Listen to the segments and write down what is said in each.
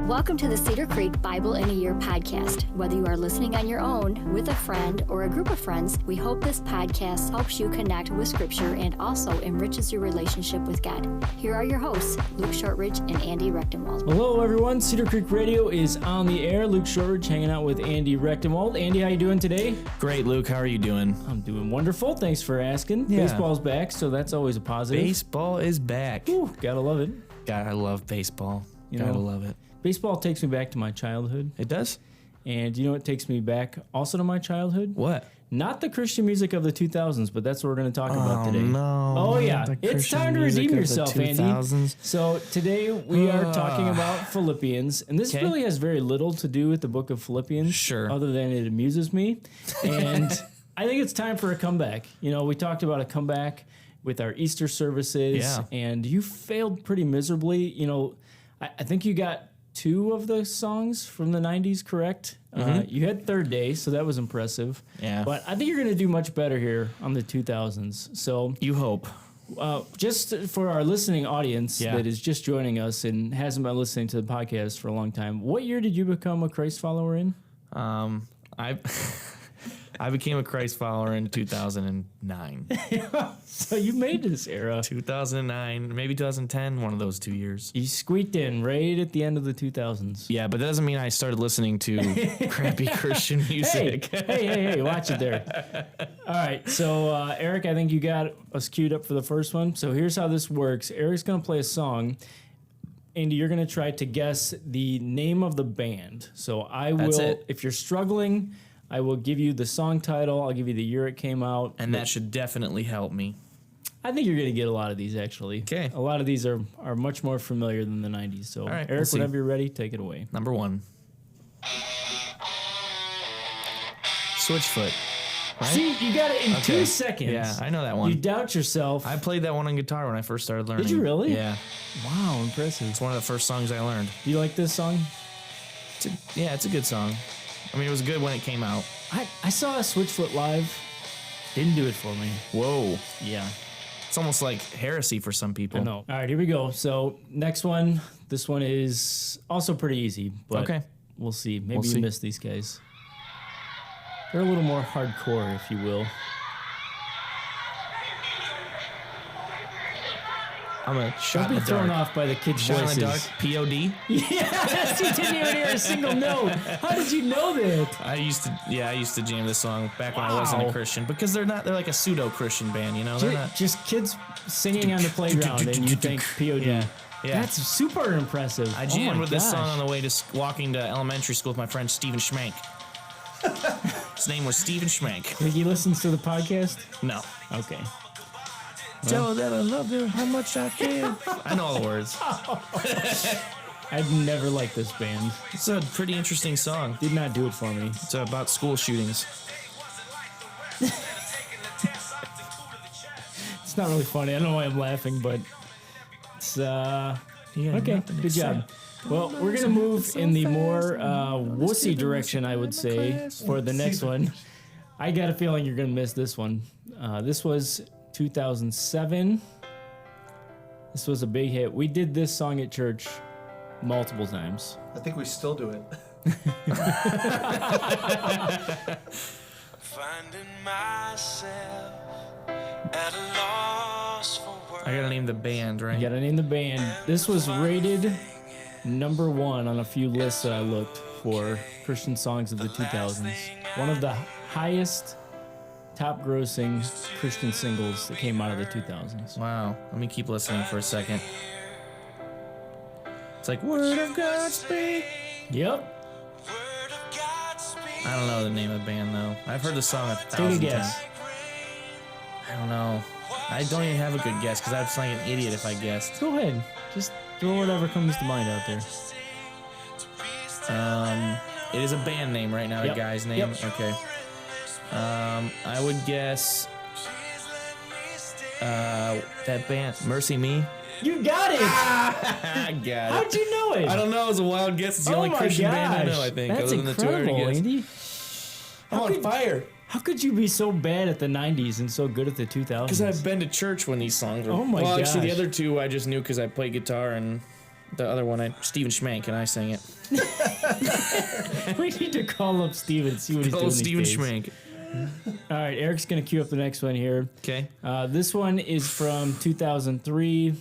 Welcome to the Cedar Creek Bible in a Year podcast. Whether you are listening on your own, with a friend, or a group of friends, we hope this podcast helps you connect with Scripture and also enriches your relationship with God. Here are your hosts, Luke Shortridge and Andy Rechtenwald. Hello, everyone. Cedar Creek Radio is on the air. Luke Shortridge hanging out with Andy Rechtenwald. Andy, how you doing today? Great, Luke. How are you doing? I'm doing wonderful. Thanks for asking. Yeah. Baseball's back, so that's always a positive. Baseball is back. Ooh, gotta love it. God, I love baseball. Gotta love it. Baseball takes me back to my childhood. It does? And you know what takes me back also to my childhood? What? Not the Christian music of the 2000s, but that's what we're going to talk about today. No. Oh, yeah. It's time to redeem yourself, Andy. So today we are talking about Philippians, and this really has very little to do with the book of Philippians. Sure. Other than it amuses me. And I think it's time for a comeback. You know, we talked about a comeback with our Easter services, and you failed pretty miserably. You know, I think you got two of the songs from the 90s correct. You had Third Day, so that was impressive. Yeah. But I think you're going to do much better here on the 2000s. So You hope. just for our listening audience that is just joining us and hasn't been listening to the podcast for a long time, what year did you become a Christ follower in? I became a Christ follower in 2009. So you made this era. 2009, maybe 2010, one of those 2 years. You squeaked in right at the end of the 2000s. Yeah, but that doesn't mean I started listening to crappy Christian music. Hey, watch it there. All right, so Eric, I think you got us queued up for the first one. So here's how this works. Eric's going to play a song. Andy, you're going to try to guess the name of the band. So I will, if you're struggling, I will give you the song title. I'll give you the year it came out. And that should definitely help me. I think you're going to get a lot of these, actually. Okay. A lot of these are much more familiar than the 90s. So, all right, Eric, whenever you're ready, take it away. Number one. Switchfoot. Right? See, you got it in 2 seconds. Yeah, I know that one. You doubt yourself. I played that one on guitar when I first started learning. Did you really? Yeah. Wow, impressive. It's one of the first songs I learned. Do you like this song? It's a good song. I mean, it was good when it came out. I saw a Switchfoot live. Didn't do it for me. Whoa. Yeah. It's almost like heresy for some people. I know. All right, here we go. So next one. This one is also pretty easy, but we'll see. Maybe you missed these guys. They're a little more hardcore, if you will. I'm a shot Don't in be the dark. thrown off by the kids' Shot voices. in the dark. P.O.D. Yes, you didn't even hear a single note. How did you know that? I used to jam this song back when I wasn't a Christian because they're like a pseudo Christian band, you know. They're not just kids singing on the playground, and you think POD. Yeah. That's super impressive. I jammed with this song on the way to walking to elementary school with my friend Steven Schmank. His name was Steven Schmank. Think he listens to the podcast? No. Okay. Tell her that I love her, how much I care. I know all the words. I've never liked this band. It's a pretty interesting song. Did not do it for me. It's about school shootings. It's not really funny. I don't know why I'm laughing, but it's okay. Good job. Well, we're gonna move in the more wussy direction, I would say, for the next one. I got a feeling you're gonna miss this one. This was 2007. This was a big hit. We did this song at church multiple times. I think we still do it. Finding myself at a loss for words. I gotta name the band, right? You gotta name the band. This was rated number 1 on a few lists that I looked for Christian songs of the 2000s. One of the highest top grossing Christian singles that came out of the 2000s. Wow. Let me keep listening for a second. It's like, Word of God speak. Yep. I don't know the name of the band, though. I've heard the song 1,000 Take a times. guess. I don't know. I don't even have a good guess because I'd sound like an idiot if I guessed. Go ahead. Just throw whatever comes to mind out there. It is a band name right now, Yep. a guy's name? Yep. Okay. I would guess that band, Mercy Me. You got it! I got it. How'd you know it? I don't know. It's a wild guess. It's the only Christian band I know, I think. That's other than incredible, the two I already Andy. guessed. I'm on fire. How could you be so bad at the 90s and so good at the 2000s? Because I've been to church when these songs were. Oh my Well, actually, the gosh. other two I just knew because I played guitar and The other one, Steven Schmank, and I sang it. We need to call up Steven, see what he's doing Steven these days. Schmank. All right, Eric's going to cue up the next one here. Okay. This one is from 2003. The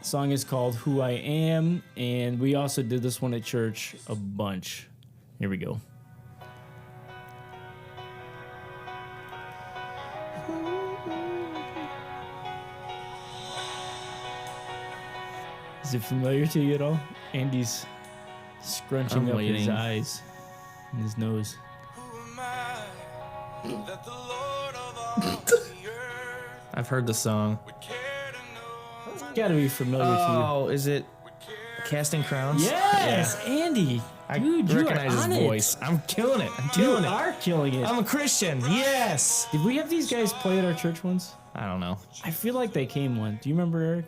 song is called Who I Am, and we also did this one at church a bunch. Here we go. Is it familiar to you at all? Andy's scrunching up his eyes and his nose. Who am I that the Lord of all the earth I've heard the song. would care to know? It's got to be familiar Oh, is it Casting Crowns? to you. Yes, Andy. I Dude, you recognize are his on voice. I'm killing it. I'm You killing it. are killing it. I'm a Christian. Yes. Did we have these guys play at our church once? I don't know. I feel like they came one. Do you remember, Eric?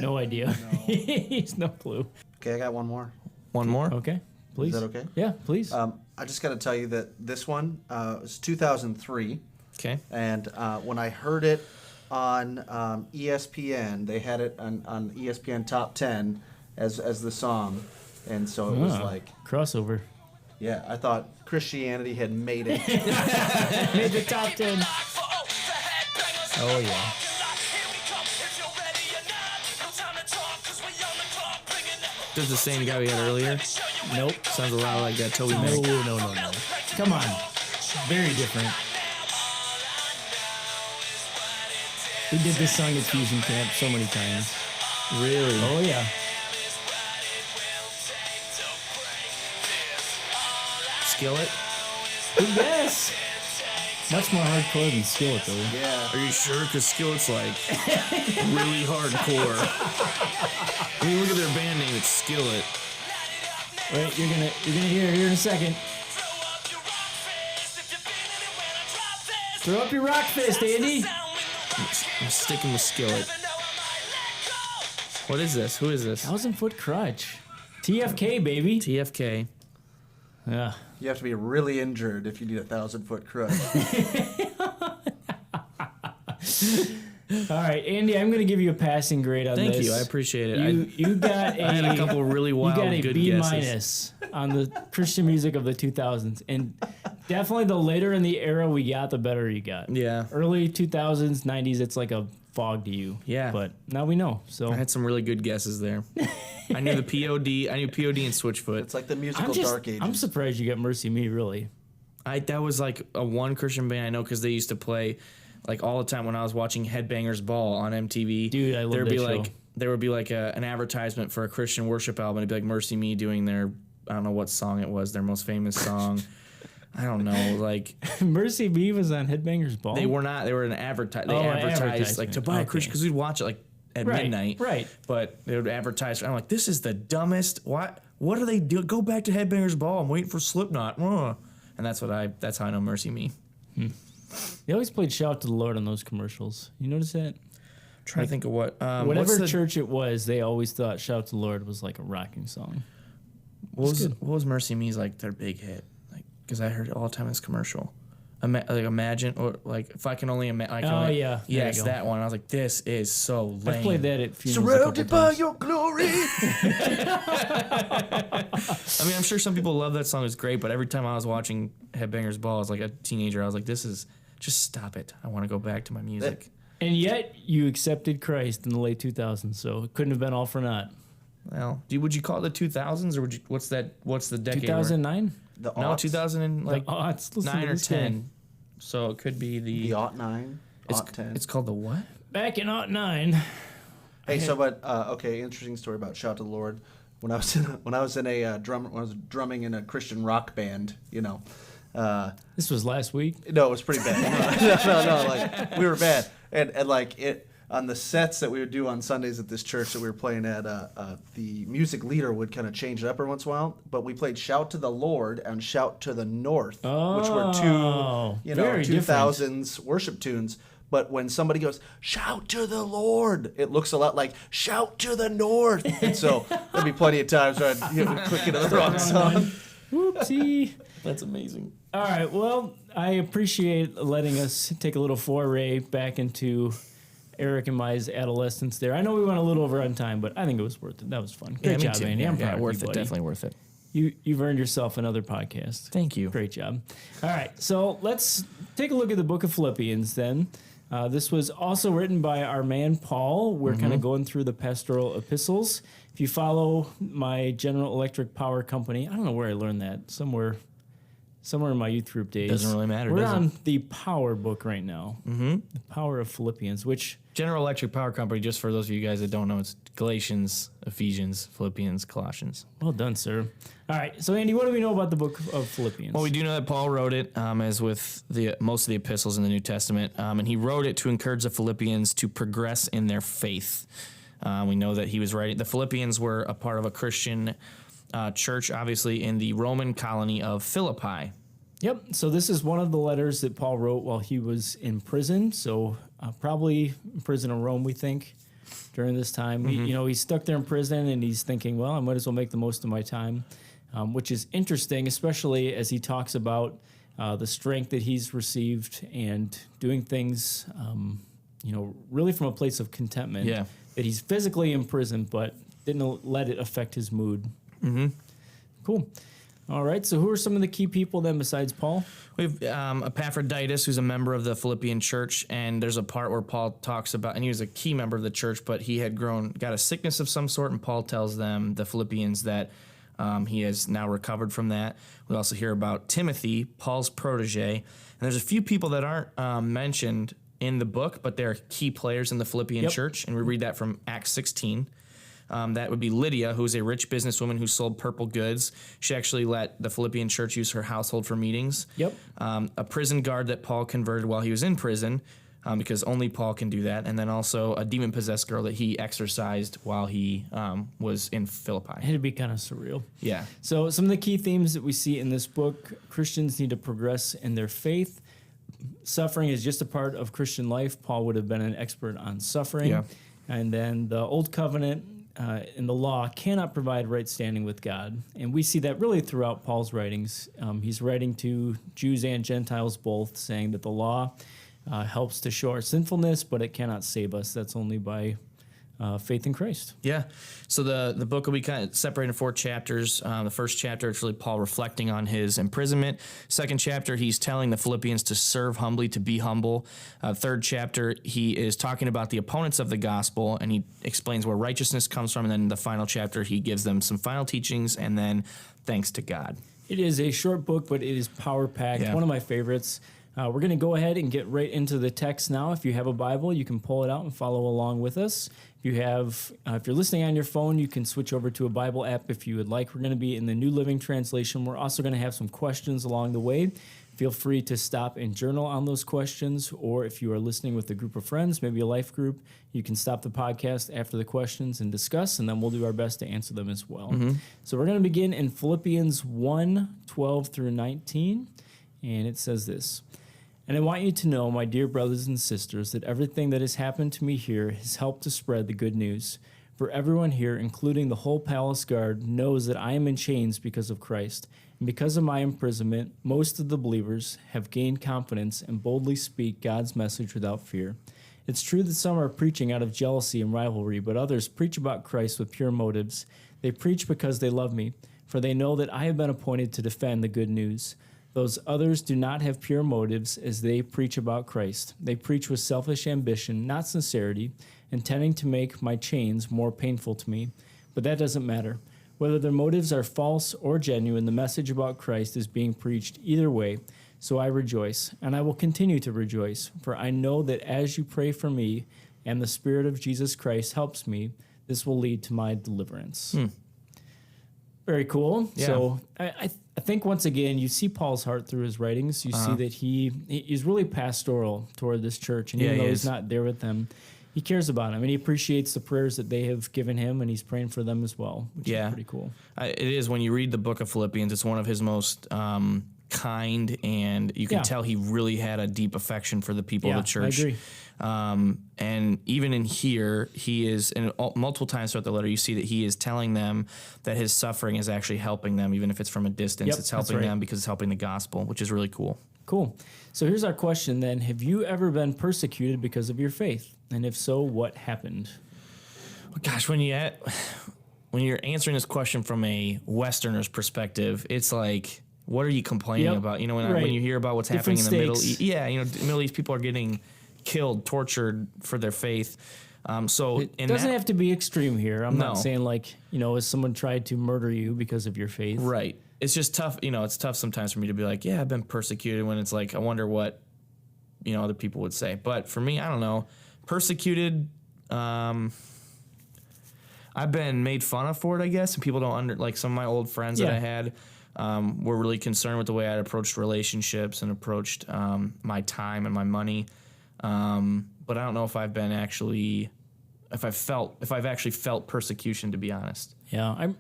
No idea. He's no clue. Okay, I got one more. One more? Okay, please. Is that okay? Yeah, please. I just got to tell you that this one was 2003, Okay. and when I heard it on ESPN, they had it on ESPN Top 10 as the song, and so it was Ah, like, crossover. yeah, I thought Christianity had made it. Made the top 10. Oh, yeah. Does the same guy we had earlier? Nope. Sounds a lot like that Toby No, Mac. no. Come on. Very different. We did this song at Fusion Camp so many times. Really? Oh, yeah. Skillet? Yes. Much more hardcore than Skillet, though. Yeah. Are you sure? Because Skillet's like really hardcore. I mean, look at their band name. It's Skillet. Wait, you're gonna hear it here in a second. Throw up your rock fist, Andy. I'm sticking with Skillet. What is this? Who is this? 1,000-foot crutch. TFK, baby. TFK. Yeah. You have to be really injured if you need a 1,000-foot crutch. All right, Andy, I'm going to give you a passing grade on Thank this. you. I appreciate it. You got a, I had a couple really wild, you got a good B guesses. minus on the Christian music of the 2000s, and definitely the later in the era we got, the better you got. Yeah. Early 2000s, 90s, it's like a fog to you. Yeah. But now we know. So I had some really good guesses there. I knew the POD. I knew POD and Switchfoot. It's like the musical Dark Ages. I'm surprised you got Mercy Me, really. That was like a one Christian band I know because they used to play like all the time when I was watching Headbangers Ball on MTV. Dude, I love There'd that be show. like there would be like an advertisement for a Christian worship album. It'd be like Mercy Me doing their I don't know what song it was, their most famous song. I don't know, like Mercy Me was on Headbangers Ball. they were not. They were an advertise. They Oh, advertised like to buy a okay. Christian because we'd watch it like at Right, midnight. right. But they would advertise. I'm like, this is the dumbest. What do they do? Go back to Headbangers Ball. I'm waiting for Slipknot. And that's how I know Mercy Me. They always played Shout to the Lord on those commercials. You notice that? Trying to think of what. Whatever church it was, they always thought Shout to the Lord was like a rocking song. What was Mercy Me's like their big hit? Like because I heard it all the time in this commercial. Like Imagine or like If I Can Only Imagine. Oh, yeah. There you Yes, go. that one. I was like, this is so lame. I played that at funerals a couple Surrounded by times. your glory. I mean, I'm sure some people love that song. It's great, but every time I was watching Headbangers Ball as like a teenager, I was like, this is just stop it. I want to go back to my music. And yet, you accepted Christ in the late 2000s, so it couldn't have been all for naught. Well, would you call it the 2000s or would you? What's the decade? 2009? The No, aughts. 2000 and like The aughts. Listen 9 to or this guy. 10. So it could be the. The aught 9, it's, aught 10. it's called the what? Back in 09. Hey, so but okay, interesting story about Shout to the Lord. When I was drumming in a Christian rock band, you know. This was last week. No, it was pretty bad. No, like we were bad, and like it on the sets that we would do on Sundays at this church that we were playing at. The music leader would kind of change it up every once in a while, but we played "Shout to the Lord" and "Shout to the North," which were two, very 2000s worship tunes. But when somebody goes, "Shout to the Lord," it looks a lot like "Shout to the North." And so there'd be plenty of times where I'd click into the wrong song. Whoopsie. That's amazing. All right. Well, I appreciate letting us take a little foray back into Eric and my adolescence there. I know we went a little over on time, but I think it was worth it. That was fun. Great job, Andy. I'm proud of worth you, it. buddy. Definitely worth it. You've earned yourself another podcast. Thank you. Great job. All right, so let's take a look at the book of Philippians then. This was also written by our man Paul. We're kind of going through the pastoral epistles. If you follow my General Electric Power Company, I don't know where I learned that, somewhere in my youth group days. Doesn't really matter, We're does it? on the Power book right now. Mm-hmm. The Power of Philippians, which... General Electric Power Company, just for those of you guys that don't know, it's Galatians, Ephesians, Philippians, Colossians. Well done, sir. All right, so Andy, what do we know about the book of Philippians? Well, we do know that Paul wrote it, as with most of the epistles in the New Testament, and he wrote it to encourage the Philippians to progress in their faith. We know that he was writing. The Philippians were a part of a Christian church, obviously, in the Roman colony of Philippi. Yep. So this is one of the letters that Paul wrote while he was in prison. So probably in prison in Rome, we think, during this time. He's stuck there in prison and he's thinking, well, I might as well make the most of my time, which is interesting, especially as he talks about the strength that he's received and doing things, really from a place of contentment. Yeah. That he's physically in prison, but didn't let it affect his mood. Mm-hmm. Cool. All right, so who are some of the key people then besides Paul? We have Epaphroditus, who's a member of the Philippian church, and there's a part where Paul talks about, and he was a key member of the church, but he had got a sickness of some sort, and Paul tells them, the Philippians, that he has now recovered from that. We also hear about Timothy, Paul's protege, and there's a few people that aren't mentioned in the book, but they're key players in the Philippian church, and we read that from Acts 16. That would be Lydia, who was a rich businesswoman who sold purple goods. She actually let the Philippian church use her household for meetings. Yep. A prison guard that Paul converted while he was in prison, because only Paul can do that. And then also a demon-possessed girl that he exorcised while he was in Philippi. It'd be kind of surreal. Yeah. So some of the key themes that we see in this book: Christians need to progress in their faith. Suffering is just a part of Christian life. Paul would have been an expert on suffering. Yeah. And then the Old Covenant in the law cannot provide right standing with God. And we see that really throughout Paul's writings. He's writing to Jews and Gentiles both, saying that the law helps to show our sinfulness, but it cannot save us. That's only by faith in Christ. Yeah. So the book will be kind of separated in 4 chapters. The first chapter is really Paul reflecting on his imprisonment. Second chapter, he's telling the Philippians to serve humbly, to be humble. Third chapter, he is talking about the opponents of the gospel, and he explains where righteousness comes from. And then in the final chapter, he gives them some final teachings, and then thanks to God. It is a short book, but it is power-packed. Yeah. One of my favorites. We're going to go ahead and get right into the text now. If you have a Bible, you can pull it out and follow along with us. If you're listening on your phone, you can switch over to a Bible app if you would like. We're going to be in the New Living Translation. We're also going to have some questions along the way. Feel free to stop and journal on those questions, or if you are listening with a group of friends, maybe a life group, you can stop the podcast after the questions and discuss, and then we'll do our best to answer them as well. Mm-hmm. So we're going to begin in Philippians 1:12 through 19, and it says this. And I want you to know, my dear brothers and sisters, that everything that has happened to me here has helped to spread the good news. For everyone here, including the whole palace guard, knows that I am in chains because of Christ. And because of my imprisonment, most of the believers have gained confidence and boldly speak God's message without fear. It's true that some are preaching out of jealousy and rivalry, but others preach about Christ with pure motives. They preach because they love me, for they know that I have been appointed to defend the good news. Those others do not have pure motives as they preach about Christ. They preach with selfish ambition, not sincerity, intending to make my chains more painful to me. But that doesn't matter. Whether their motives are false or genuine, the message about Christ is being preached either way. So I rejoice, and I will continue to rejoice, for I know that as you pray for me and the Spirit of Jesus Christ helps me, this will lead to my deliverance. Very cool. Yeah. So I think once again, you see Paul's heart through his writings. You see that he's really pastoral toward this church. And even though he's not there with them, he cares about them. And he appreciates the prayers that they have given him, and he's praying for them as well, which is pretty cool. It is. When you read the book of Philippians, it's one of his most kind, and you can tell he really had a deep affection for the people of the church. I agree. And even in here, he is, and multiple times throughout the letter, you see that he is telling them that his suffering is actually helping them, even if it's from a distance. It's helping them because it's helping the gospel, which is really cool. Cool. So here's our question then. Have you ever been persecuted because of your faith? And if so, what happened? Gosh, when you're answering this question from a Westerner's perspective, it's like, what are you complaining about? You know, when you hear about what's happening in the Middle East, Middle East people are getting killed, tortured for their faith. So it doesn't have to be extreme here. I'm not saying like, as someone tried to murder you because of your faith. Right. It's just tough. It's tough sometimes for me to be like, yeah, I've been persecuted, when it's like, I wonder what, other people would say. But for me, I don't know. Persecuted, I've been made fun of for it, I guess. And people don't like some of my old friends that I had were really concerned with the way I'd approached relationships and approached my time and my money. But I don't know if I've actually felt persecution, to be honest. Yeah, a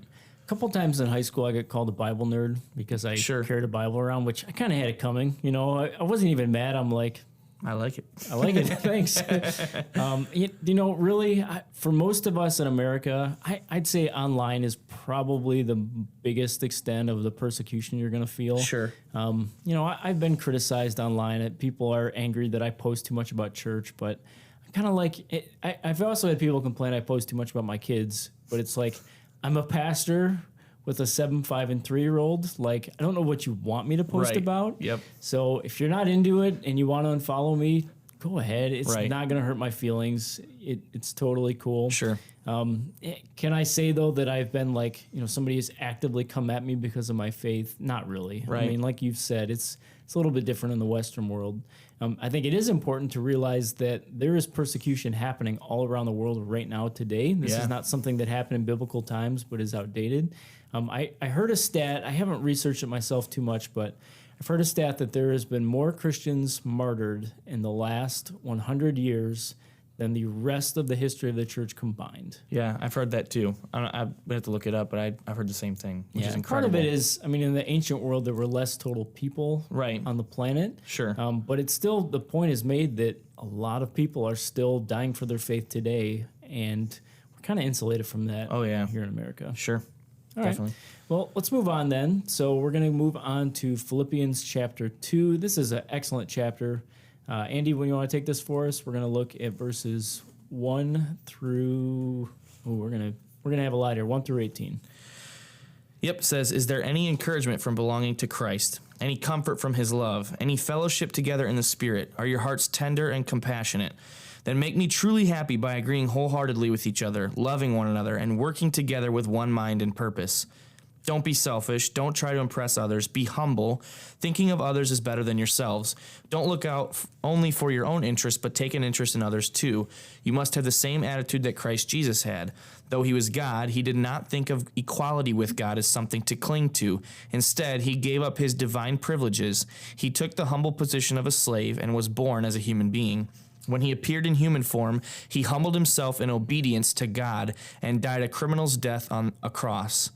couple times in high school I got called a Bible nerd because I carried a Bible around, which I kind of had it coming. I wasn't even mad. I'm like, I like it. Thanks. Really, for most of us in America, I'd say online is probably the biggest extent of the persecution you're going to feel. Sure. I've been criticized online. People are angry that I post too much about church, but I kind of like it. I've also had people complain I post too much about my kids, but it's like, I'm a pastor with a 7, 5, and 3-year-old. Like, I don't know what you want me to post about. Yep. So if you're not into it and you want to unfollow me, go ahead. It's not going to hurt my feelings. It's totally cool. Sure. Can I say, though, that I've been like, somebody has actively come at me because of my faith? Not really. Right. I mean, like you've said, it's a little bit different in the Western world. I think it is important to realize that there is persecution happening all around the world right now today. This is not something that happened in biblical times, but is outdated. I heard a stat. I haven't researched it myself too much, but I've heard a stat that there has been more Christians martyred in the last 100 years than the rest of the history of the church combined. Yeah, I've heard that too. I have to look it up, but I've heard the same thing, which is incredible. Part of it is, in the ancient world, there were less total people on the planet. Sure. But it's still, the point is made that a lot of people are still dying for their faith today, and we're kind of insulated from that here in America. Sure. All Definitely. right. Well, let's move on then. So we're going to move on to Philippians chapter 2. This is an excellent chapter. Andy, when you want to take this for us, we're going to look at verses 1 through... we're going to have a lot here, 1 through 18. Yep, it says, "Is there any encouragement from belonging to Christ? Any comfort from his love? Any fellowship together in the Spirit? Are your hearts tender and compassionate? Then make me truly happy by agreeing wholeheartedly with each other, loving one another, and working together with one mind and purpose. Don't be selfish. Don't try to impress others. Be humble. Thinking of others is better than yourselves. Don't look out only for your own interest, but take an interest in others too. You must have the same attitude that Christ Jesus had. Though he was God, he did not think of equality with God as something to cling to. Instead, he gave up his divine privileges. He took the humble position of a slave and was born as a human being. When he appeared in human form, he humbled himself in obedience to God and died a criminal's death on a cross.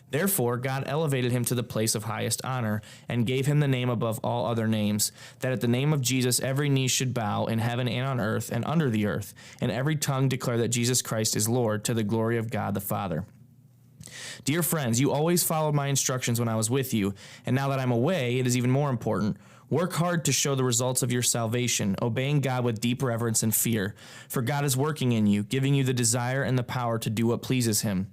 Therefore, God elevated him to the place of highest honor and gave him the name above all other names, that at the name of Jesus every knee should bow in heaven and on earth and under the earth, and every tongue declare that Jesus Christ is Lord, to the glory of God the Father. Dear friends, you always followed my instructions when I was with you, and now that I'm away, it is even more important. Work hard to show the results of your salvation, obeying God with deep reverence and fear. For God is working in you, giving you the desire and the power to do what pleases him.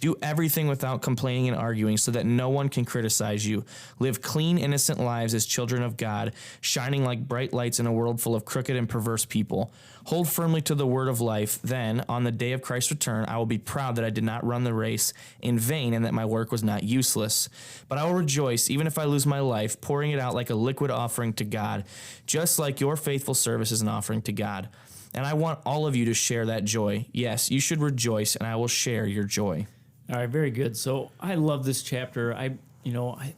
Do everything without complaining and arguing so that no one can criticize you. Live clean, innocent lives as children of God, shining like bright lights in a world full of crooked and perverse people. Hold firmly to the word of life. Then, on the day of Christ's return, I will be proud that I did not run the race in vain and that my work was not useless. But I will rejoice, even if I lose my life, pouring it out like a liquid offering to God, just like your faithful service is an offering to God. And I want all of you to share that joy. Yes, you should rejoice, and I will share your joy." All right, very good. So I love this chapter. I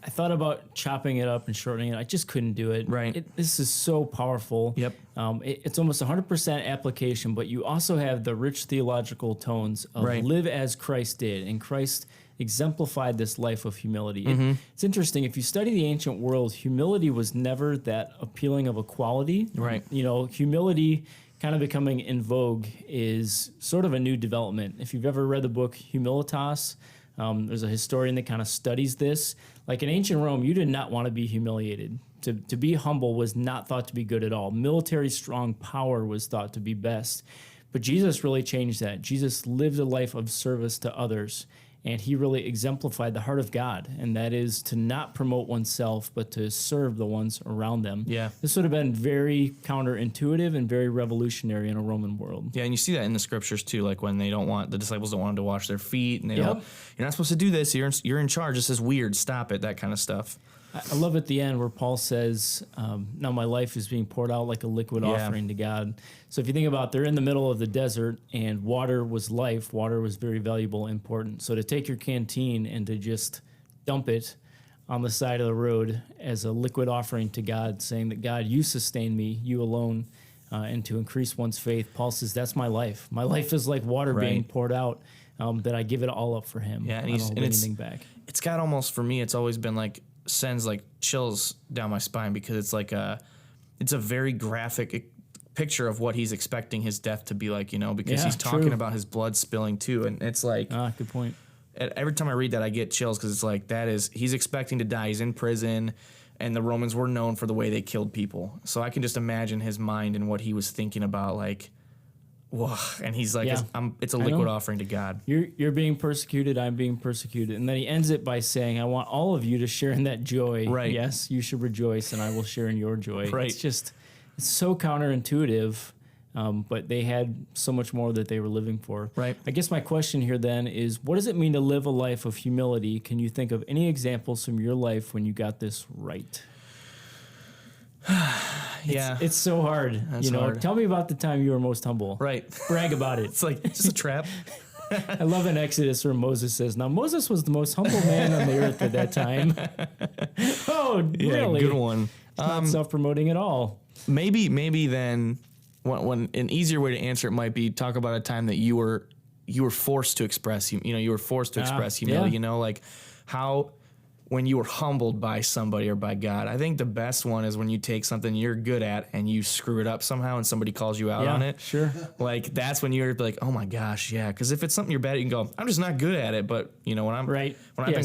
thought about chopping it up and shortening it. I just couldn't do it. Right. This is so powerful. Yep. It's almost 100% application, but you also have the rich theological tones of live as Christ did, and Christ exemplified this life of humility. It's interesting. If you study the ancient world, humility was never that appealing of a quality. Right. Humility kind of becoming in vogue is sort of a new development. If you've ever read the book Humilitas, there's a historian that kind of studies this. Like in ancient Rome, you did not want to be humiliated. To be humble was not thought to be good at all. Military strong power was thought to be best. But Jesus really changed that. Jesus lived a life of service to others, and he really exemplified the heart of God, and that is to not promote oneself, but to serve the ones around them. Yeah. This would have been very counterintuitive and very revolutionary in a Roman world. Yeah, and you see that in the scriptures too, like when the disciples don't want them to wash their feet, and they Yep. don't, you're not supposed to do this, you're in charge, this is weird, stop it, that kind of stuff. I love at the end where Paul says, now my life is being poured out like a liquid Yeah. offering to God. So if you think about it, they're in the middle of the desert and water was life. Water was very valuable, important. So to take your canteen and to just dump it on the side of the road as a liquid offering to God, saying that, God, you sustain me, you alone, and to increase one's faith, Paul says, that's my life. My life is like water being Right. poured out, that I give it all up for him. Yeah, and I he's- don't hold and it's- anything back. It's got almost, for me, it's always been like, sends like chills down my spine because it's like it's a very graphic picture of what he's expecting his death to be like, because Yeah, he's talking true. about his blood spilling too. And it's like, Good point. every time I read that, I get chills because it's like, he's expecting to die. He's in prison, and the Romans were known for the way they killed people. So I can just imagine his mind and what he was thinking about, like, whoa. And he's like, Yeah. it's a I liquid know. offering to God. You're being persecuted, I'm being persecuted. And then he ends it by saying, I want all of you to share in that joy. Right. Yes, you should rejoice, and I will share in your joy. Right. It's so counterintuitive, but they had so much more that they were living for. Right. I guess my question here then is, what does it mean to live a life of humility? Can you think of any examples from your life when you got this right? Yeah. It's so hard. That's hard. Tell me about the time you were most humble. Right. Brag about it. It's like, is this a trap? I love in Exodus where Moses says, now Moses was the most humble man on the earth at that time. Oh, Yeah, really? good one. Not self-promoting at all. Maybe then when an easier way to answer it might be talk about a time that you were forced to express you were forced to express humility. yeah. Like how when you were humbled by somebody or by God. I think the best one is when you take something you're good at and you screw it up somehow and somebody calls you out Yeah, on it. sure. Like that's when you're like, oh my gosh, yeah. Because if it's something you're bad at, you can go, I'm just not good at it. But when I've been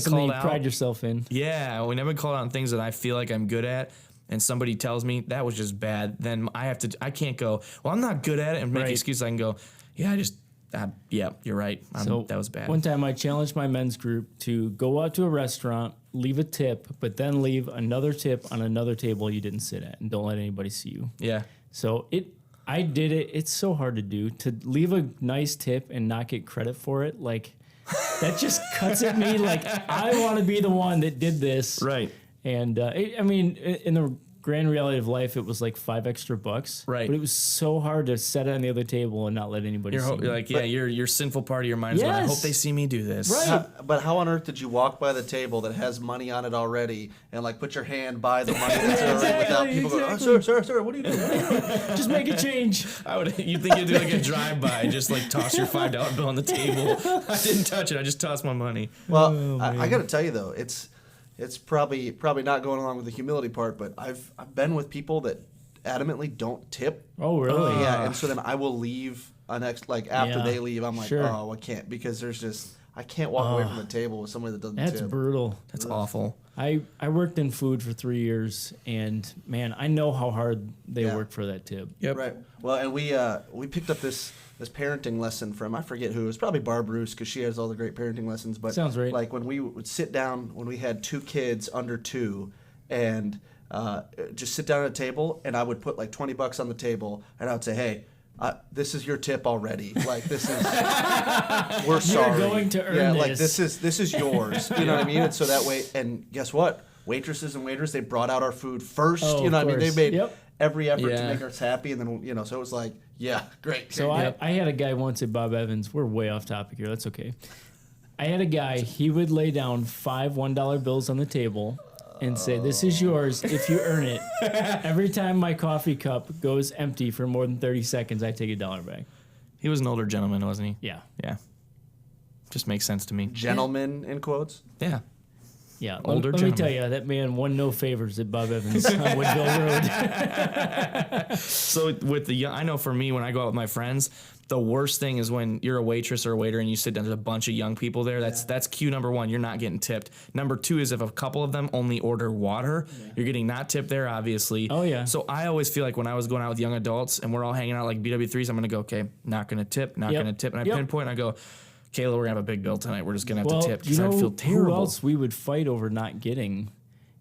something called you out, pride yourself in. yeah, when I've been called out on things that I feel like I'm good at, and somebody tells me that was just bad, then I can't go, well, I'm not good at it and make Right. excuses. I can go, yeah, yeah, you're right. That was bad. One time I challenged my men's group to go out to a restaurant, leave a tip, but then leave another tip on another table you didn't sit at, and don't let anybody see you. Yeah. So I did it. It's so hard to do, to leave a nice tip and not get credit for it. Like that just cuts at me. Like I want to be the one that did this. Right. And in the grand reality of life, it was like $5 extra. Right. But it was so hard to set it on the other table and not let anybody see You're me. like, yeah, your sinful part of your mind is going, I Yes. hope they see me do this. Right. But how on earth did you walk by the table that has money on it already and like put your hand by the money that's there already without people going, oh, sir, what are you doing? Just make a change. You'd think you'd do like a drive-by, just like toss your $5 bill on the table. I didn't touch it. I just tossed my money. Well, I got to tell you though, it's probably not going along with the humility part, but I've been with people that adamantly don't tip. Oh, really? Yeah, and so then I will leave after Yeah, they leave. I'm like, sure. oh, I can't, because I can't walk away from the table with somebody that doesn't That's tip. brutal. That's awful. I worked in food for 3 years, and man, I know how hard they Yeah. work for that tip. Yep. Right. Well, and we picked up this parenting lesson from, I forget who, it was probably Barb Bruce, because she has all the great parenting lessons. But Sounds right. Like when we would sit down, when we had 2 kids under 2, and just sit down at a table, and I would put like $20 on the table, and I would say, hey, this is your tip already. Like this is, we're sorry. going to earn yeah, like this. this is yours. You know what I mean? And so that way, and guess what? Waitresses and waiters, they brought out our food first. Oh, you know of what I mean? They course. made Yep. every effort to Yeah. make us happy, and then so it was like, yeah, great. So Yep. I had a guy once at Bob Evans. We're way off topic here. That's okay. I had a guy, he would lay down 5 $1 bills on the table and say, this is yours if you earn it. Every time my coffee cup goes empty for more than 30 seconds, I take $1 back. He was an older gentleman, wasn't he? Yeah. Yeah. Just makes sense to me. Gentlemen in quotes. Yeah. Yeah. Older let me gentleman. tell you, that man won no favors at Bob Evans on Woodville Road. So with the young, I know for me, when I go out with my friends, the worst thing is when you're a waitress or a waiter and you sit down, there's a bunch of young people there. That's cue number one. You're not getting tipped. Number two is if a couple of them only order water, you're getting not tipped there, obviously. Oh, yeah. So I always feel like when I was going out with young adults and we're all hanging out like BW3s, I'm going to go, okay, not going to tip, not going to tip. And I pinpoint and I go, Kayla, we're going to have a big bill tonight. We're just going to have to tip because I feel terrible. Who else we would fight over not getting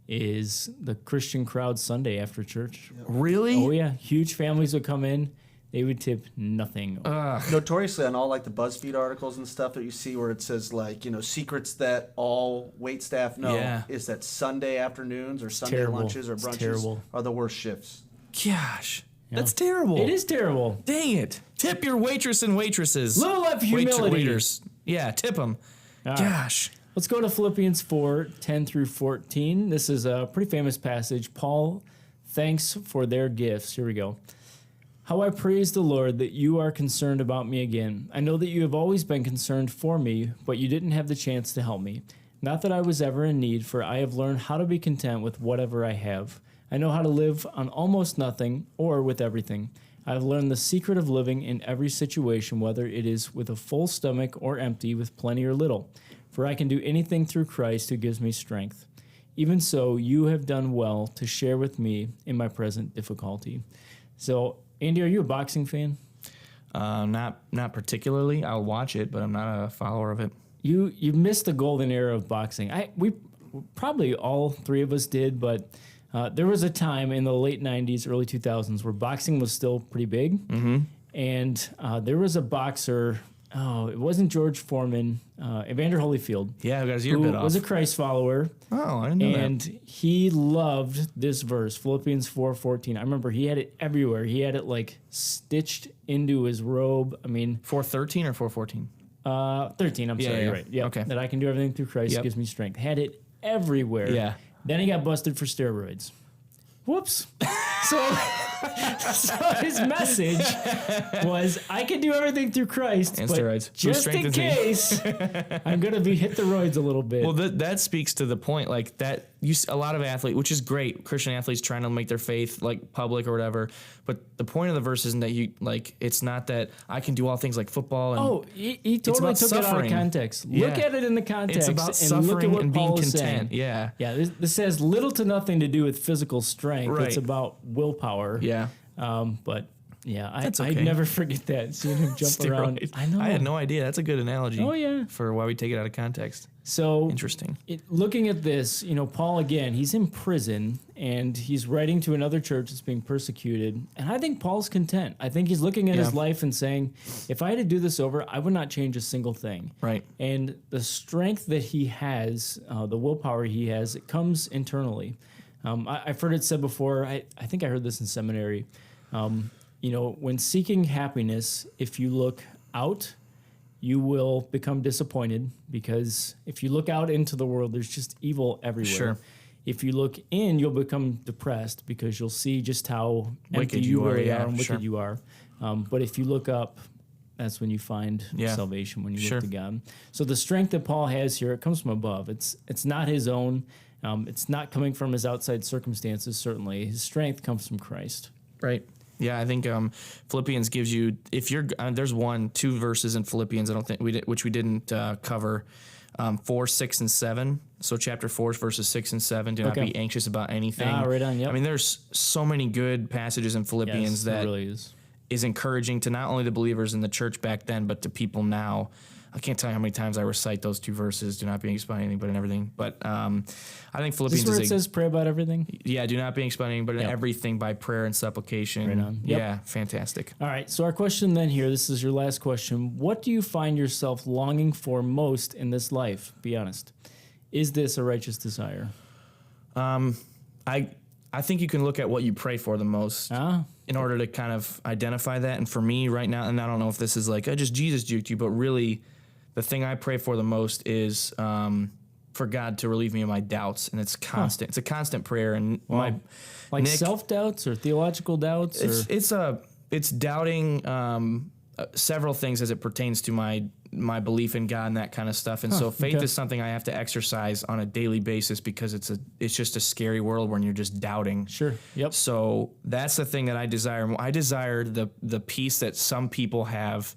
is the Christian crowd Sunday after church. Really? Oh, yeah. Huge families would come in. They would tip nothing. Notoriously on all like the BuzzFeed articles and stuff that you see where it says like, secrets that all wait staff know is that Sunday afternoons or Sunday lunches or brunches are the worst shifts. Gosh. That's terrible. It is terrible. Dang it. Tip your waitress and waitresses. Little less humility. Waiters. Yeah, tip them. Gosh. Let's go to Philippians 4:10 through 14. This is a pretty famous passage. Paul thanks for their gifts. Here we go. How I praise the Lord that you are concerned about me again. I know that you have always been concerned for me, but you didn't have the chance to help me. Not that I was ever in need, for I have learned how to be content with whatever I have. I know how to live on almost nothing or with everything. I have learned the secret of living in every situation, whether it is with a full stomach or empty, with plenty or little. For I can do anything through Christ who gives me strength. Even so, you have done well to share with me in my present difficulty. So, Andy, are you a boxing fan? Not particularly. I'll watch it, but I'm not a follower of it. You missed the golden era of boxing. We probably all three of us did, but there was a time in the late 90s, early 2000s where boxing was still pretty big. Mm-hmm. And there was a boxer, it wasn't George Foreman, Evander Holyfield. Yeah, who got his ear bit off. Was a Christ follower. Oh, I didn't know that. And he loved this verse, Philippians 4:14. I remember he had it everywhere. He had it like stitched into his robe. I mean, 4:13 or 4:14? 13. I'm sorry. Yeah. Right. Yeah. Okay. That I can do everything through Christ who gives me strength. Had it everywhere. Yeah. Then he got busted for steroids. Whoops. So his message was, I can do everything through Christ, and but steroids. just in case, I'm going to be hit the roids a little bit. Well, that speaks to the point, like that. A lot of athletes, which is great, Christian athletes trying to make their faith like public or whatever. But the point of the verse isn't that it's not that I can do all things like football. And he totally took it out of context. Look at it in the context. It's about and suffering look at what and being Paul is content. saying. Yeah. Yeah. This has little to nothing to do with physical strength. Right. It's about willpower. Yeah. But yeah, That's okay. I'd never forget that, seeing him jump around. I know. I had no idea. That's a good analogy. Oh, yeah. For why we take it out of context. So Interesting. Looking at this, Paul, again, he's in prison and he's writing to another church that's being persecuted. And I think Paul's content. I think he's looking at his life and saying, if I had to do this over, I would not change a single thing. Right. And the strength that he has, the willpower he has, it comes internally. I've heard it said before, I think I heard this in seminary. When seeking happiness, if you look out, you will become disappointed, because if you look out into the world, there's just evil everywhere. Sure. If you look in, you'll become depressed because you'll see just how empty Wicked you you are, really yeah, are and wicked sure. you are. But if you look up, that's when you find Yeah. salvation, when you Sure. look to God. So the strength that Paul has here, it comes from above. It's not his own. It's not coming from his outside circumstances, certainly. His strength comes from Christ. Right. Yeah, I think Philippians gives you, if you're there's 2 verses in Philippians I don't think which we didn't cover, 4, 6, and 7. So chapter 4 verses 6 and 7. Do not be anxious about anything. Right on. Yep. I mean, there's so many good passages in Philippians that it really is encouraging to not only the believers in the church back then, but to people now. I can't tell you how many times I recite those 2 verses. Do not be anxious about anything, but in everything. But I think Philippians is this where it says pray about everything? Yeah, do not be anxious about anything, but in everything by prayer and supplication. Right on. Yep. Yeah, fantastic. All right, so our question then here, this is your last question. What do you find yourself longing for most in this life? Be honest. Is this a righteous desire? I think you can look at what you pray for the most in order to kind of identify that. And for me right now, and I don't know if this is like, just Jesus juked you, but really the thing I pray for the most is for God to relieve me of my doubts. And it's constant. It's a constant prayer. And Nick, self-doubts or theological doubts? It's doubting several things as it pertains to my my belief in God and that kind of stuff. And so faith okay. is something I have to exercise on a daily basis because it's just a scary world when you're just doubting. Sure. Yep. So that's the thing that I desire. I desire the peace that some people have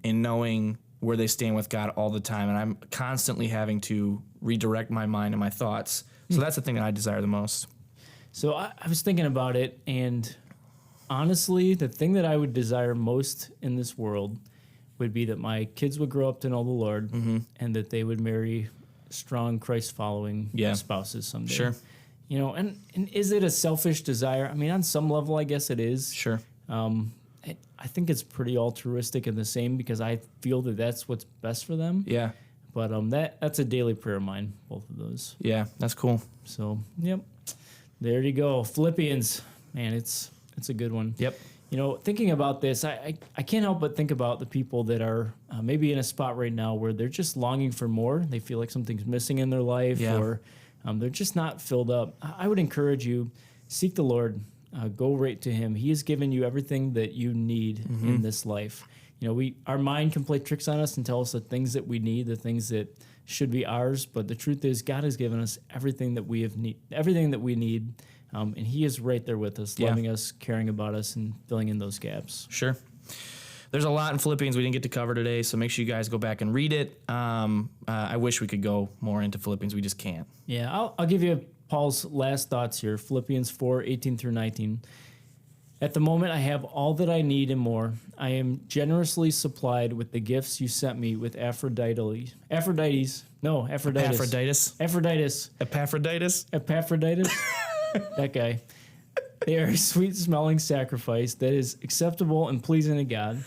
in knowing where they stand with God all the time. And I'm constantly having to redirect my mind and my thoughts. So that's the thing that I desire the most. So I was thinking about it, and honestly, the thing that I would desire most in this world would be that my kids would grow up to know the Lord, and that they would marry strong Christ-following spouses someday. Sure. You know, and is it a selfish desire? I mean, on some level, I guess it is. Sure. I think it's pretty altruistic in the same because I feel that that's what's best for them. Yeah. But that's a daily prayer of mine, both of those. Yeah, that's cool. So, yep. There you go. Philippians. Man, it's a good one. Yep. You know, thinking about this, I can't help but think about the people that are maybe in a spot right now where they're just longing for more. They feel like something's missing in their life, or they're just not filled up. I would encourage you, seek the Lord. Go right to Him. He has given you everything that you need in this life. You know, our mind can play tricks on us and tell us the things that we need, the things that should be ours. But the truth is, God has given us everything that we need, and He is right there with us, loving us, caring about us, and filling in those gaps. Sure. There's a lot in Philippians we didn't get to cover today, so make sure you guys go back and read it. I wish we could go more into Philippians. We just can't. Yeah, I'll give you Paul's last thoughts here, Philippians 4:18 through 19. At the moment, I have all that I need and more. I am generously supplied with the gifts you sent me with Epaphroditus. That guy. They are a sweet-smelling sacrifice that is acceptable and pleasing to God.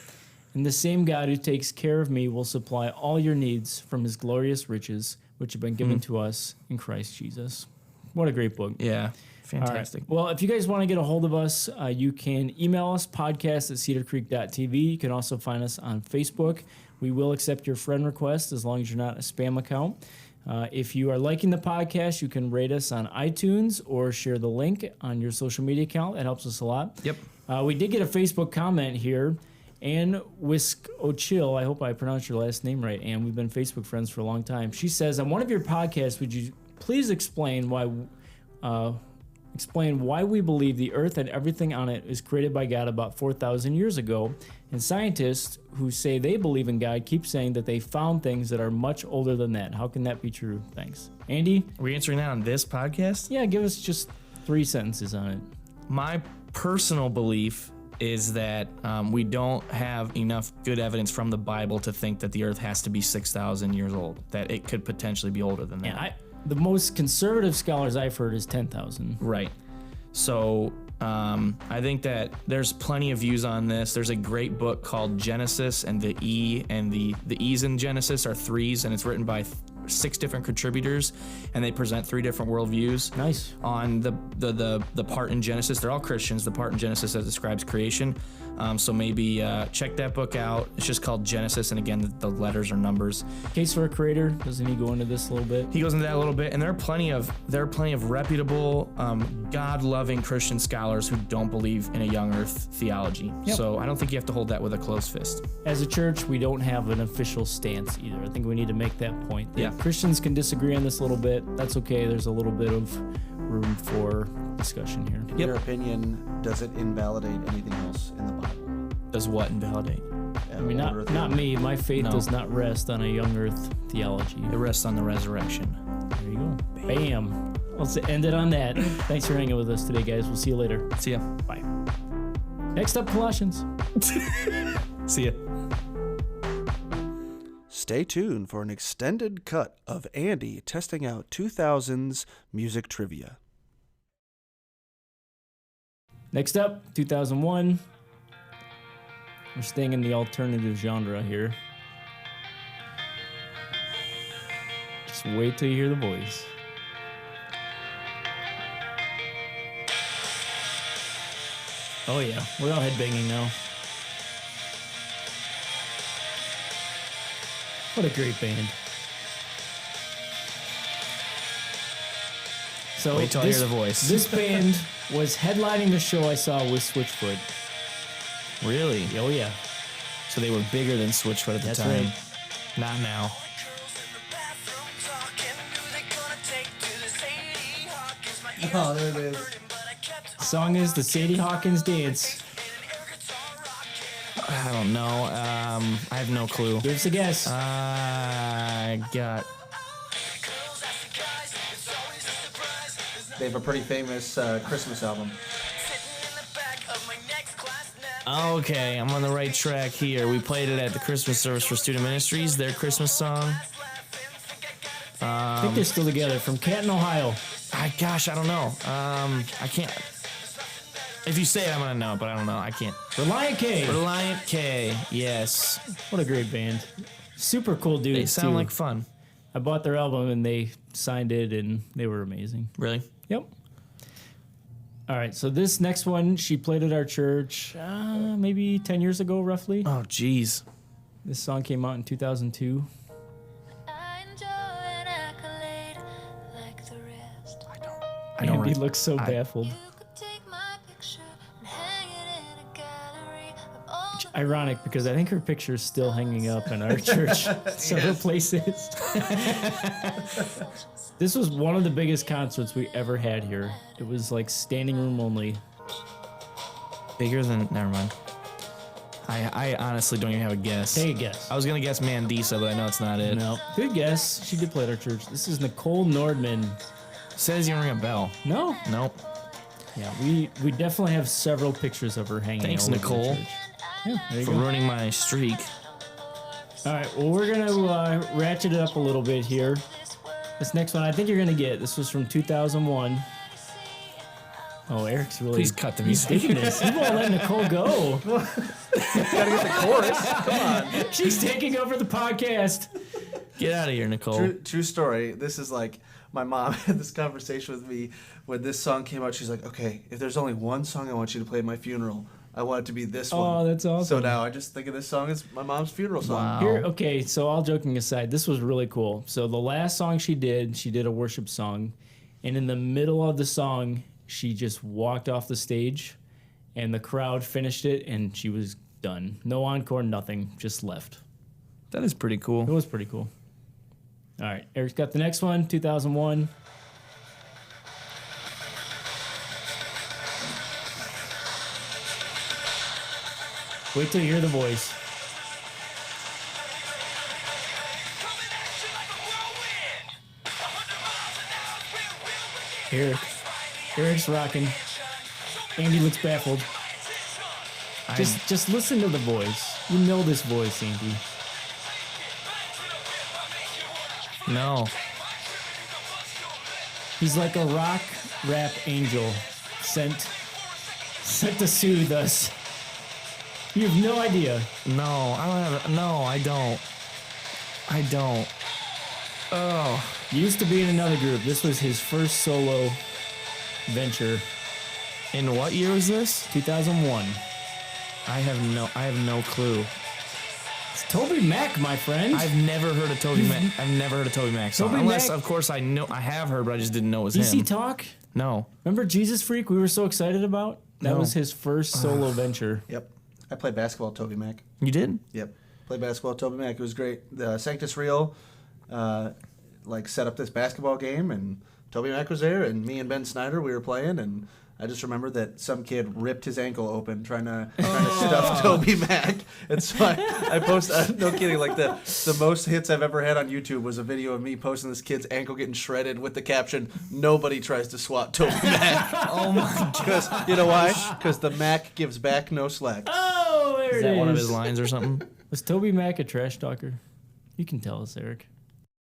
And the same God who takes care of me will supply all your needs from His glorious riches, which have been given to us in Christ Jesus. What a great book. Yeah. Fantastic. Right. Well, if you guys want to get a hold of us, you can email us, podcast@cedarcreek.tv. You can also find us on Facebook. We will accept your friend request as long as you're not a spam account. If you are liking the podcast, you can rate us on iTunes or share the link on your social media account. That helps us a lot. Yep. We did get a Facebook comment here. Ann Whisk O'Chill, I hope I pronounced your last name right, Ann. We've been Facebook friends for a long time. She says, on one of your podcasts, would you please explain why we believe the earth and everything on it is created by God about 4,000 years ago, and scientists who say they believe in God keep saying that they found things that are much older than that. How can that be true? Thanks. Andy? Are we answering that on this podcast? Yeah, give us just 3 sentences on it. My personal belief is that we don't have enough good evidence from the Bible to think that the earth has to be 6,000 years old, that it could potentially be older than that. Yeah, the most conservative scholars I've heard is 10,000. Right. So I think that there's plenty of views on this. There's a great book called Genesis, and the E's in Genesis are 3s, and it's written by 6 different contributors, and they present 3 different worldviews. Nice. On the part in Genesis. They're all Christians. The part in Genesis that describes creation. So maybe check that book out. It's just called Genesis, and again, the letters are numbers. Case for a Creator, doesn't he go into this a little bit? He goes into that a little bit, and there are plenty of reputable, God-loving Christian scholars who don't believe in a young Earth theology. Yep. So I don't think you have to hold that with a closed fist. As a church, we don't have an official stance either. I think we need to make that point. Yeah. Christians can disagree on this a little bit. That's okay. There's a little bit of room for discussion here. In your opinion, does it invalidate anything else in the Bible? Does what invalidate? I mean, not me. My faith does not rest on a young Earth theology. It rests on the resurrection. There you go. Bam. Let's end it on that. Thanks for hanging with us today, guys. We'll see you later. See ya. Bye. Next up, Colossians. See ya. Stay tuned for an extended cut of Andy testing out 2000s music trivia. Next up, 2001. We're staying in the alternative genre here. Just wait till you hear the voice. Oh yeah, we're all headbanging now. What a great band. So wait till I hear the voice. This band was headlining the show I saw with Switchfoot. Really? Oh yeah. So they were bigger than Switchfoot at the time. Right. Not now. Oh, there it is. The song is the Sadie Hawkins Dance. I don't know. I have no clue. Give us a guess. I got. They have a pretty famous Christmas album. Okay, I'm on the right track here. We played it at the Christmas service for Student Ministries, their Christmas song. I think they're still together. From Canton, Ohio. Gosh, I don't know. I can't. If you say it, I'm gonna know, but I don't know. I can't. Reliant K. Reliant K. Yes. What a great band. Super cool dudes. They sound too. like fun. I bought their album and they signed it and they were amazing. Really? Yep. All right, so this next one, she played at our church maybe 10 years ago, roughly. Oh, jeez. This song came out in 2002. I don't. Andy looks so baffled. Ironic because I think her picture is still hanging up in our church, several places. This was one of the biggest concerts we ever had here. It was like standing room only. Bigger than. Never mind. I honestly don't even have a guess. Take a guess. I was gonna guess Mandisa, but I know it's not it. No. Good guess. She did play at our church. This is Nicole Nordman. Says you ring a bell. No? Nope. Yeah, we definitely have several pictures of her hanging Thanks, all over the Nicole. church. Yeah, there you For go. ruining my streak. All right, well, we're going to ratchet it up a little bit here. This next one, I think you're going to get. This was from 2001. Oh, Eric's really... Please cut the He's music. taking this. He won't let Nicole go. Gotta get the chorus. Come on. She's taking over the podcast. Get out of here, Nicole. True story. This is like my mom had this conversation with me when this song came out. She's like, okay, if there's only one song I want you to play at my funeral, I want it to be this one. Oh, that's awesome. So now I just think of this song as my mom's funeral song. Wow. Here, okay, so all joking aside, this was really cool. So the last song she did a worship song, and in the middle of the song, she just walked off the stage, and the crowd finished it, and she was done. No encore, nothing, just left. That is pretty cool. It was pretty cool. All right, Eric's got the next one, 2001. Wait till you hear the voice. Eric's rocking. Andy looks baffled. Just listen to the voice. You know this voice, Andy. No. He's like a rock rap angel sent to soothe us. You have no idea. No, I don't have. No, I don't. I don't. Oh. Used to be in another group. This was his first solo venture. In what year was this? 2001. I have no clue. It's Toby Mac, my friend. I've never heard of Toby Mac. I've never heard of Toby Mac song. Toby Unless, Mac- of course, I have heard, but I just didn't know it was DC him. Talk? No. Remember Jesus Freak we were so excited about? That No. was his first solo venture. Yep. I played basketball with Toby Mac. You did? Yep. Played basketball with Toby Mac. It was great. The Sanctus Real set up this basketball game, and Toby Mac was there, and me and Ben Snyder, we were playing, and I just remember that some kid ripped his ankle open trying to stuff Toby Mac. And so I posted, no kidding, like the most hits I've ever had on YouTube was a video of me posting this kid's ankle getting shredded with the caption, "Nobody tries to swat Toby Mac." Oh my god. Because, you know why? Because the Mac gives back no slack. Oh, there Is it that is. one of his lines or something? Was Toby Mac a trash talker? You can tell us, Eric.